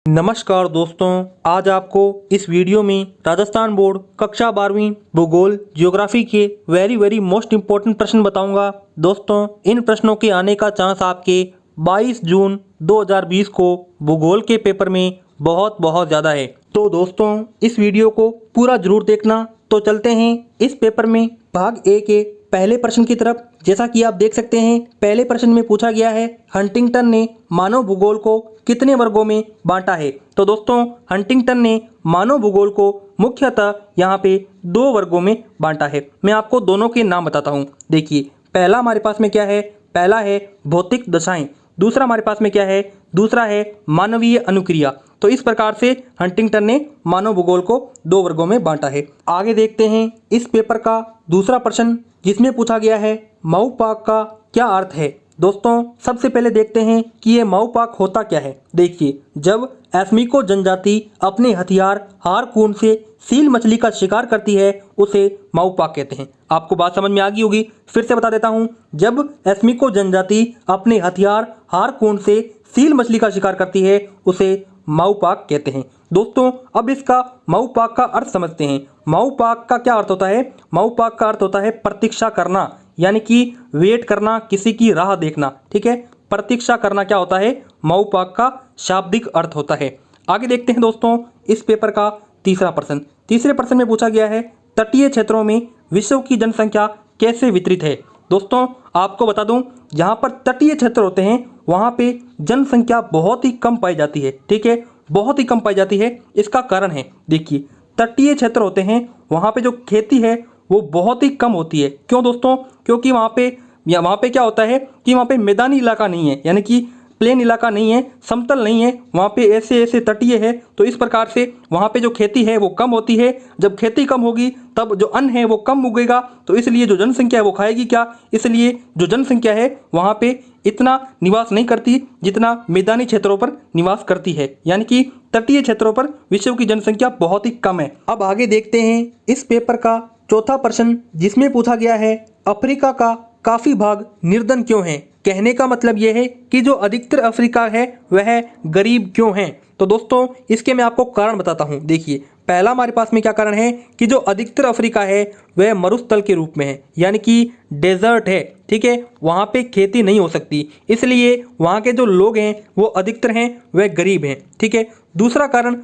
नमस्कार दोस्तों, आज आपको इस वीडियो में राजस्थान बोर्ड कक्षा 12वीं भूगोल ज्योग्राफी के वेरी मोस्ट इम्पोर्टेंट प्रश्न बताऊंगा। दोस्तों, इन प्रश्नों के आने का चांस आपके 22 जून 2020 को भूगोल के पेपर में बहुत ज़्यादा है। तो दोस्तों, इस वीडियो को पूरा जरूर देखना। तो चलते हैं इस पेपर में भाग ए के पहले प्रश्न की तरफ। जैसा कि आप देख सकते हैं, पहले प्रश्न में पूछा गया है हंटिंगटन ने मानव भूगोल को कितने वर्गों में बांटा है। तो दोस्तों, हंटिंगटन ने मानव भूगोल को मुख्यतः यहाँ पे 2 वर्गों में बांटा है। मैं आपको दोनों के नाम बताता हूँ। देखिए, पहला हमारे पास में क्या है, पहला है भौतिक दशाएं, दूसरा हमारे पास में क्या है, दूसरा है मानवीय अनुक्रिया। तो इस प्रकार से हंटिंगटन ने मानव भूगोल को 2 वर्गों में बांटा है। आगे देखते हैं इस पेपर का दूसरा प्रश्न, जिसमें पूछा गया है माउपाक का क्या अर्थ है। दोस्तों, सबसे पहले देखते हैं कि ये माउपाक होता क्या है। देखिए, जब एस्मिको जनजाति अपने हथियार हारकून से सील मछली का शिकार करती है, उसे माउपाक कहते हैं। आपको बात समझ में आ गई होगी, फिर से बता देता हूँ। जब एस्मिको जनजाति अपने हथियार हारकून से सील मछली का शिकार करती है, उसे माउपाक कहते हैं। दोस्तों, अब इसका माउपाक का अर्थ समझते हैं। माउपाक का क्या अर्थ होता है? माउपाक का अर्थ होता है प्रतीक्षा करना, यानी कि वेट करना, किसी की राह देखना। ठीक है, प्रतीक्षा करना क्या होता है, माउपाक का शाब्दिक अर्थ होता है। आगे देखते हैं दोस्तों इस पेपर का तीसरा प्रश्न। तीसरे प्रश्न में पूछा गया है तटीय क्षेत्रों में विश्व की जनसंख्या कैसे वितरित है। दोस्तों, आपको बता दूं, जहां पर तटीय क्षेत्र होते हैं वहां पे जनसंख्या बहुत ही कम पाई जाती है। ठीक है, बहुत ही कम पाई जाती है। इसका कारण है, देखिए, तटीय क्षेत्र होते हैं वहां पे जो खेती है वो बहुत ही कम होती है। क्यों दोस्तों? क्योंकि वहां पे क्या होता है कि वहां पे मैदानी इलाका नहीं है, यानी कि प्लेन इलाका नहीं है, समतल नहीं है, वहाँ पे ऐसे तटीय है। तो इस प्रकार से वहाँ पे जो खेती है वो कम होती है। जब खेती कम होगी तब जो अन्न है वो कम उगेगा, तो इसलिए जो जनसंख्या है वो खाएगी क्या, इसलिए जो जनसंख्या है वहाँ पे इतना निवास नहीं करती जितना मैदानी क्षेत्रों पर निवास करती है, यानी कि तटीय क्षेत्रों पर विश्व की जनसंख्या बहुत ही कम है। अब आगे देखते हैं इस पेपर का चौथा प्रश्न, जिसमें पूछा गया है अफ्रीका का काफी भाग निर्धन क्यों है। कहने का मतलब यह है कि जो अधिकतर अफ्रीका है वह गरीब क्यों है। तो दोस्तों, इसके मैं आपको कारण बताता हूं। देखिए, पहला हमारे पास में क्या कारण है कि जो अधिकतर अफ्रीका है वह मरुस्थल के रूप में है, यानी कि डेजर्ट है। ठीक है, वहाँ पे खेती नहीं हो सकती, इसलिए वहाँ के जो लोग हैं वो अधिकतर हैं वह गरीब हैं। ठीक है, दूसरा कारण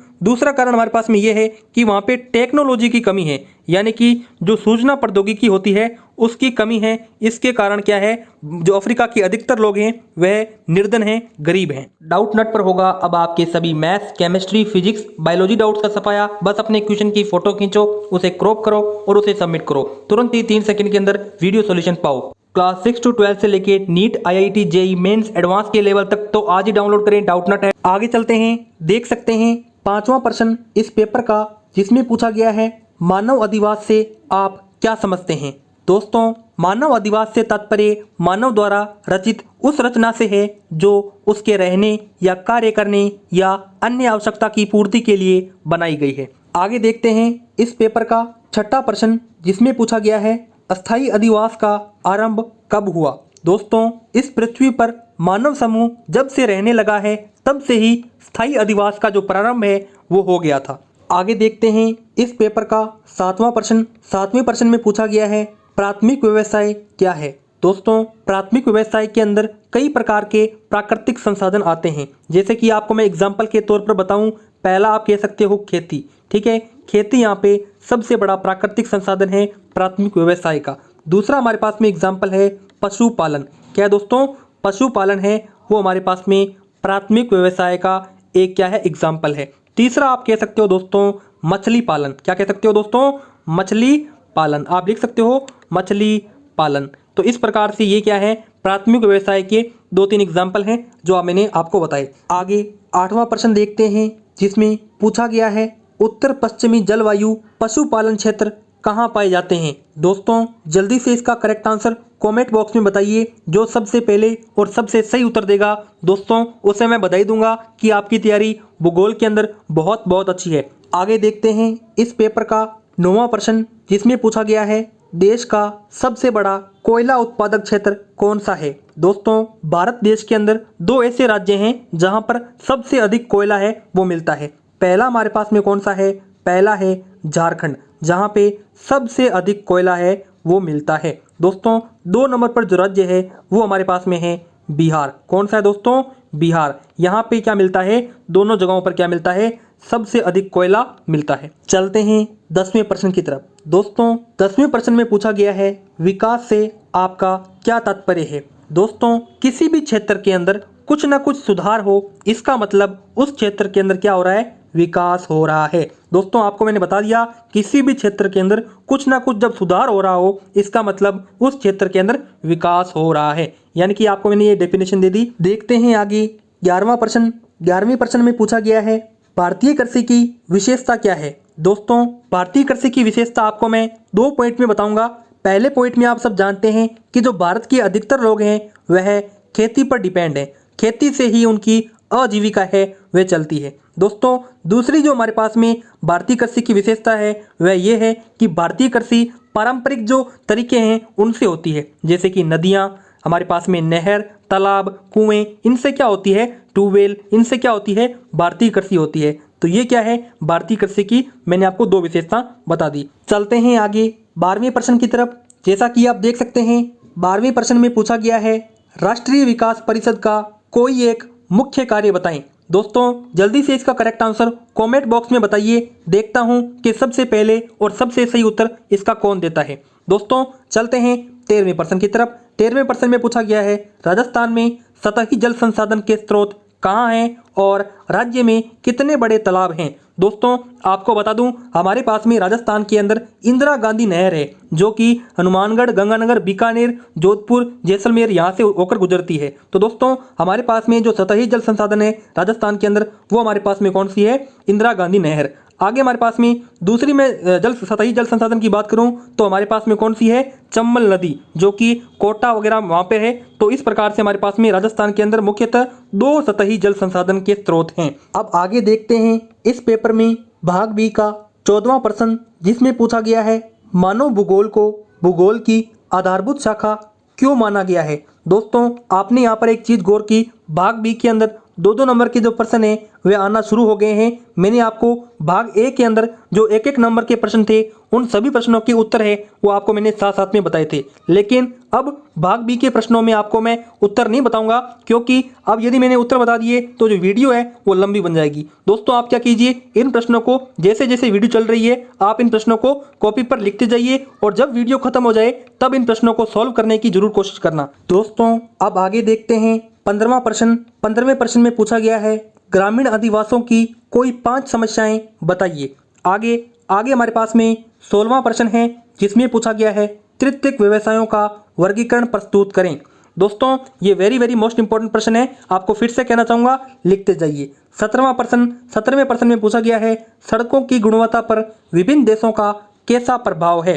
हमारे पास में ये है कि वहाँ पे टेक्नोलॉजी की कमी है, यानी कि जो सूचना प्रौद्योगिकी होती है उसकी कमी है। इसके कारण क्या है, जो अफ्रीका के अधिकतर लोग हैं वह निर्धन हैं, गरीब हैं। डाउट नट पर होगा अब आपके सभी maths, chemistry, physics, biology doubts का सफाया। बस अपने क्वेश्चन की फोटो खींचो, उसे क्रॉप करो और उसे सबमिट करो। तुरंत ही 3 सेकंड के अंदर वीडियो सॉल्यूशन पाओ। क्लास 6 to 12 से लेके NEET, IIT, JEE mains, advance के लेवल तक तो आज ही डाउनलोड करें, डाउट नट है। आगे चलते हैं, देख सकते हैं पांचवा प्रश्न इस पेपर का, जिसमें पूछा गया है मानव अधिवास से आप क्या समझते हैं। दोस्तों, मानव अधिवास से तात्पर्य मानव द्वारा रचित उस रचना से है जो उसके रहने या कार्य करने या अन्य आवश्यकता की पूर्ति के लिए बनाई गई है। आगे देखते हैं इस पेपर का छठा प्रश्न, जिसमें पूछा गया है अस्थायी अधिवास का आरंभ कब हुआ। दोस्तों, इस पृथ्वी पर मानव समूह जब से रहने लगा है तब से ही स्थायी अधिवास का जो प्रारंभ है वो हो गया था। आगे देखते हैं इस पेपर का सातवां प्रश्न। सातवें प्रश्न में पूछा गया है प्राथमिक व्यवसाय क्या है। दोस्तों, प्राथमिक व्यवसाय के अंदर कई प्रकार के प्राकृतिक संसाधन आते हैं। जैसे कि आपको मैं एग्जाम्पल के तौर पर बताऊं, पहला आप कह सकते हो खेती। ठीक है, खेती यहाँ पे सबसे बड़ा प्राकृतिक संसाधन है प्राथमिक व्यवसाय का। दूसरा हमारे पास में एग्जाम्पल है पशुपालन। क्या है दोस्तों? पशुपालन है वो हमारे पास में प्राथमिक व्यवसाय का एक क्या है, एग्जाम्पल है। तीसरा आप कह सकते हो दोस्तों मछली पालन। क्या कह सकते हो दोस्तों? मछली पालन। आप लिख सकते हो मछली पालन। तो इस प्रकार से ये क्या है, प्राथमिक व्यवसाय के 2-3 एग्जाम्पल हैं जो मैंने आपको बताए। आगे 8वां प्रश्न देखते हैं, जिसमें पूछा गया है उत्तर पश्चिमी जलवायु पशुपालन क्षेत्र कहाँ पाए जाते हैं। दोस्तों, जल्दी से इसका करेक्ट आंसर कमेंट बॉक्स में बताइए। जो सबसे पहले और सबसे सही उत्तर देगा दोस्तों, उसे मैं बधाई दूंगा कि आपकी तैयारी भूगोल के अंदर बहुत अच्छी है। आगे देखते हैं इस पेपर का 9वां प्रश्न, जिसमें पूछा गया है देश का सबसे बड़ा कोयला उत्पादक क्षेत्र कौन सा है? दोस्तों, भारत देश के अंदर दो ऐसे राज्य हैं जहां पर सबसे अधिक कोयला है वो मिलता है। पहला हमारे पास में कौन सा है? पहला है झारखंड, जहां पे सबसे अधिक कोयला है वो मिलता है। दोस्तों, 2 नंबर पर जो राज्य है वो हमारे पास में है बिहार। कौन सा है दोस्तों? बिहार। यहाँ पे क्या मिलता है? दोनों जगहों पर क्या मिलता है? सबसे अधिक कोयला मिलता है। चलते हैं 10वें प्रश्न की तरफ। दोस्तों, 10वें प्रश्न में पूछा गया है विकास से आपका क्या तात्पर्य है? दोस्तों, किसी भी क्षेत्र के अंदर कुछ ना कुछ सुधार हो, इसका मतलब उस क्षेत्र के अंदर क्या हो रहा है? विकास हो रहा है। दोस्तों, आपको मैंने बता दिया, किसी भी क्षेत्र के अंदर कुछ ना कुछ जब सुधार हो रहा हो, इसका मतलब उस क्षेत्र के अंदर विकास हो रहा है। यानी कि आपको मैंने ये डेफिनेशन दे दी। देखते हैं आगे 11वां प्रश्न। 11वें प्रश्न में पूछा गया है भारतीय कृषि की विशेषता क्या है? दोस्तों, भारतीय कृषि की विशेषता आपको मैं 2 पॉइंट में बताऊंगा। पहले पॉइंट में आप सब जानते हैं कि जो भारत के अधिकतर लोग हैं वह खेती पर डिपेंड है, खेती से ही उनकी आजीविका है वह चलती है। दोस्तों, दूसरी जो हमारे पास में भारतीय कृषि की विशेषता है वह ये है कि भारतीय कृषि पारंपरिक जो तरीके हैं उनसे होती है, जैसे कि नदियाँ, हमारे पास में नहर, तालाब, कुएं, इनसे क्या होती है? ट्यूबवेल, इनसे क्या होती है? भारतीय कृषि होती है। तो ये क्या है? भारतीय कृषि की मैंने आपको 2 विशेषता बता दी। चलते हैं आगे 12वें प्रश्न की तरफ। जैसा कि आप देख सकते हैं 12वें प्रश्न में पूछा गया है राष्ट्रीय विकास परिषद का कोई एक मुख्य कार्य बताएं। दोस्तों, जल्दी से इसका करेक्ट आंसर कमेंट बॉक्स में बताइए। देखता हूं कि सबसे पहले और सबसे सही उत्तर इसका कौन देता है। दोस्तों, चलते हैं 13वें प्रश्न की तरफ। 13वें प्रश्न में पूछा गया है राजस्थान में सतही जल संसाधन के स्रोत कहाँ हैं और राज्य में कितने बड़े तालाब हैं? दोस्तों, आपको बता दूं, हमारे पास में राजस्थान के अंदर इंदिरा गांधी नहर है जो कि हनुमानगढ़, गंगानगर, बीकानेर, जोधपुर, जैसलमेर यहाँ से होकर गुजरती है। तो दोस्तों, हमारे पास में जो सतही जल संसाधन है राजस्थान के अंदर वो हमारे पास में कौन सी है? इंदिरा गांधी नहर। आगे हमारे पास में दूसरी में सतही जल संसाधन की बात करूं तो हमारे पास में कौन सी है? चंबल नदी, जो कि कोटा वगैरह वहां पे है। तो इस प्रकार से हमारे पास में राजस्थान के अंदर मुख्यतः 2 सतही जल संसाधन के स्रोत हैं। अब आगे देखते हैं इस पेपर में भाग बी का 14वां प्रश्न, जिसमें पूछा गया है मानव भूगोल को भूगोल की आधारभूत शाखा क्यों माना गया है? दोस्तों, आपने यहाँ पर एक चीज गौर की, भाग बी के अंदर 2-2 नंबर के जो प्रश्न है वे आना शुरू हो गए हैं। मैंने आपको भाग ए के अंदर जो 1-1 नंबर के प्रश्न थे उन सभी प्रश्नों के उत्तर है वो आपको मैंने साथ साथ में बताए थे, लेकिन अब भाग बी के प्रश्नों में आपको मैं उत्तर नहीं बताऊंगा, क्योंकि अब यदि मैंने उत्तर बता दिए तो जो वीडियो है वो लंबी बन जाएगी। दोस्तों, आप क्या कीजिए, इन प्रश्नों को जैसे जैसे वीडियो चल रही है आप इन प्रश्नों को कॉपी पर लिखते जाइए और जब वीडियो खत्म हो जाए तब इन प्रश्नों को सॉल्व करने की जरूर कोशिश करना। दोस्तों, अब आगे देखते हैं 15वां प्रश्न। 15वें प्रश्न में पूछा गया है ग्रामीण अधिवासियों की कोई 5 समस्याएं बताइए। आगे हमारे पास में 16वां प्रश्न है, जिसमें पूछा गया है तृतीयक व्यवसायों का वर्गीकरण प्रस्तुत करें। दोस्तों, ये वेरी मोस्ट इंपॉर्टेंट प्रश्न है, आपको फिर से कहना चाहूंगा, लिखते जाइए। 17वें प्रश्न में पूछा गया है सड़कों की गुणवत्ता पर विभिन्न देशों का कैसा प्रभाव है।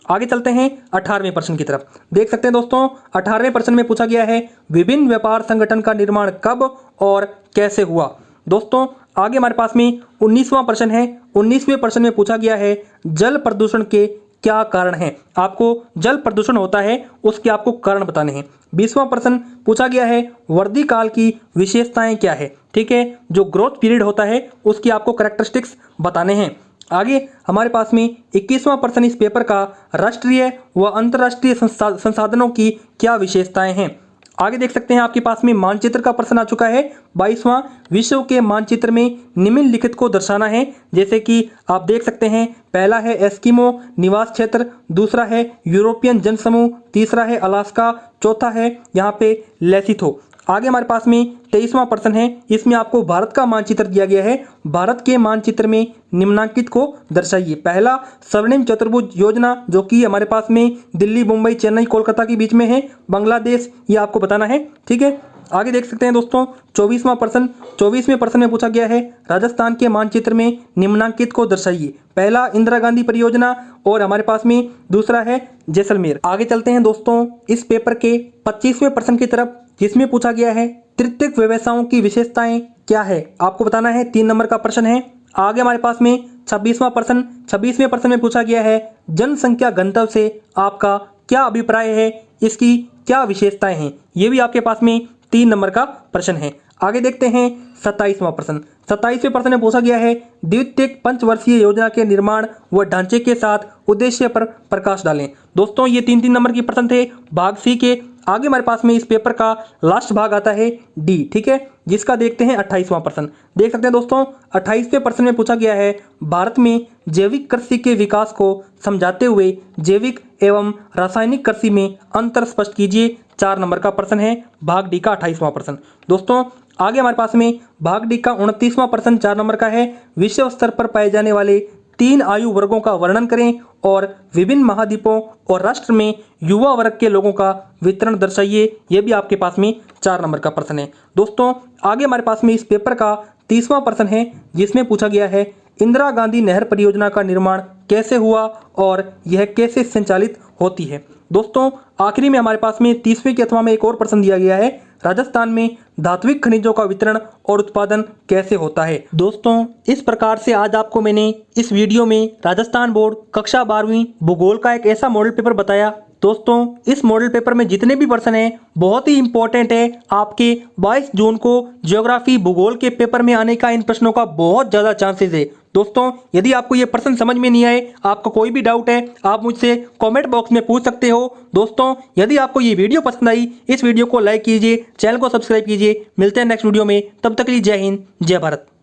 आगे चलते हैं 18वें प्रश्न की तरफ। देख सकते हैं दोस्तों, 18वें प्रश्न में पूछा गया है विभिन्न व्यापार संगठन का निर्माण कब और कैसे हुआ। दोस्तों, आगे हमारे पास में 19वां प्रश्न है। 19वें प्रश्न में पूछा गया है जल प्रदूषण के क्या कारण हैं। आपको जल प्रदूषण होता है उसके आपको कारण बताने हैं। 20वां प्रश्न पूछा गया है वर्दी काल की विशेषताएं क्या है। ठीक है, जो ग्रोथ पीरियड होता है उसकी आपको कैरेक्टरिस्टिक्स बताने हैं। आगे हमारे पास में 21वां प्रश्न इस पेपर का राष्ट्रीय व अंतर्राष्ट्रीय संसाधनों की क्या विशेषताएं हैं। आगे देख सकते हैं आपके पास में मानचित्र का प्रश्न आ चुका है। 22वां विश्व के मानचित्र में निम्नलिखित को दर्शाना है। जैसे कि आप देख सकते हैं, पहला है एस्किमो निवास क्षेत्र, दूसरा है यूरोपियन जनसमूह, तीसरा है अलास्का, चौथा है यहाँ पे लेसिथो। आगे हमारे पास में 23वां प्रश्न है, इसमें आपको भारत का मानचित्र दिया गया है। भारत के मानचित्र में निम्नांकित को दर्शाइए। पहला स्वर्णिम चतुर्भुज योजना, जो कि हमारे पास में दिल्ली, मुंबई, चेन्नई, कोलकाता के बीच में है। बांग्लादेश, ये आपको बताना है। ठीक है, आगे देख सकते हैं दोस्तों 24वां प्रश्न। 24वें प्रश्न में पूछा गया है राजस्थान के मानचित्र में निम्नांकित को दर्शाइए। पहला इंदिरा गांधी परियोजना और हमारे पास में दूसरा है जैसलमेर। आगे चलते हैं दोस्तों इस पेपर के 25वें प्रश्न की तरफ, जिसमें पूछा गया है तृतीयक व्यवसायों की विशेषताएं क्या है। आपको बताना है, 3 नंबर का प्रश्न है। आगे हमारे पास में 26वां प्रश्न, 26वें प्रश्न में पूछा गया है जनसंख्या घनत्व से आपका क्या अभिप्राय है, इसकी क्या विशेषताएं हैं। ये भी आपके पास में 3 नंबर का प्रश्न है। आगे देखते हैं 27वां प्रश्न। 27वें प्रश्न में पूछा गया है द्वितीयक पंचवर्षीय योजना के निर्माण व ढांचे के साथ उद्देश्य पर प्रकाश डालें। दोस्तों ये 3-3 नंबर के प्रश्न थे भाग सी के। आगे हमारे पास में इस पेपर का लास्ट भाग आता है डी, ठीक है, जिसका देखते हैं 28वां प्रश्न। देख सकते हैं दोस्तों 28वें प्रश्न में पूछा गया है भारत में जैविक कृषि के विकास को समझाते हुए जैविक एवं रासायनिक कृषि में अंतर स्पष्ट कीजिए। 4 नंबर का प्रश्न है भाग डी का 28वां प्रश्न। दोस्तों आगे हमारे पास में भाग डी का 29वां प्रश्न 4 नंबर का है विश्व स्तर पर पाए जाने वाले 3 आयु वर्गों का वर्णन करें और विभिन्न महाद्वीपों और राष्ट्र में युवा वर्ग के लोगों का वितरण दर्शाइए। यह भी आपके पास में 4 नंबर का प्रश्न है। दोस्तों आगे हमारे पास में इस पेपर का 30वां प्रश्न है जिसमें पूछा गया है इंदिरा गांधी नहर परियोजना का निर्माण कैसे हुआ और यह कैसे संचालित होती है। दोस्तों आखिरी में हमारे पास में 30वें के अथवा में एक और प्रश्न दिया गया है राजस्थान में धात्विक खनिजों का वितरण और उत्पादन कैसे होता है। दोस्तों इस प्रकार से आज आपको मैंने इस वीडियो में राजस्थान बोर्ड कक्षा 12वीं भूगोल का एक ऐसा मॉडल पेपर बताया। दोस्तों इस मॉडल पेपर में जितने भी प्रश्न हैं बहुत ही इंपॉर्टेंट है। आपके 22 जून को ज्योग्राफी भूगोल के पेपर में आने का इन प्रश्नों का बहुत ज़्यादा चांसेस है। दोस्तों यदि आपको ये प्रश्न समझ में नहीं आए, आपको कोई भी डाउट है, आप मुझसे कमेंट बॉक्स में पूछ सकते हो। दोस्तों यदि आपको ये वीडियो पसंद आई, इस वीडियो को लाइक कीजिए, चैनल को सब्सक्राइब कीजिए। मिलते हैं नेक्स्ट वीडियो में, तब तक के लिए जय हिंद, जय भारत।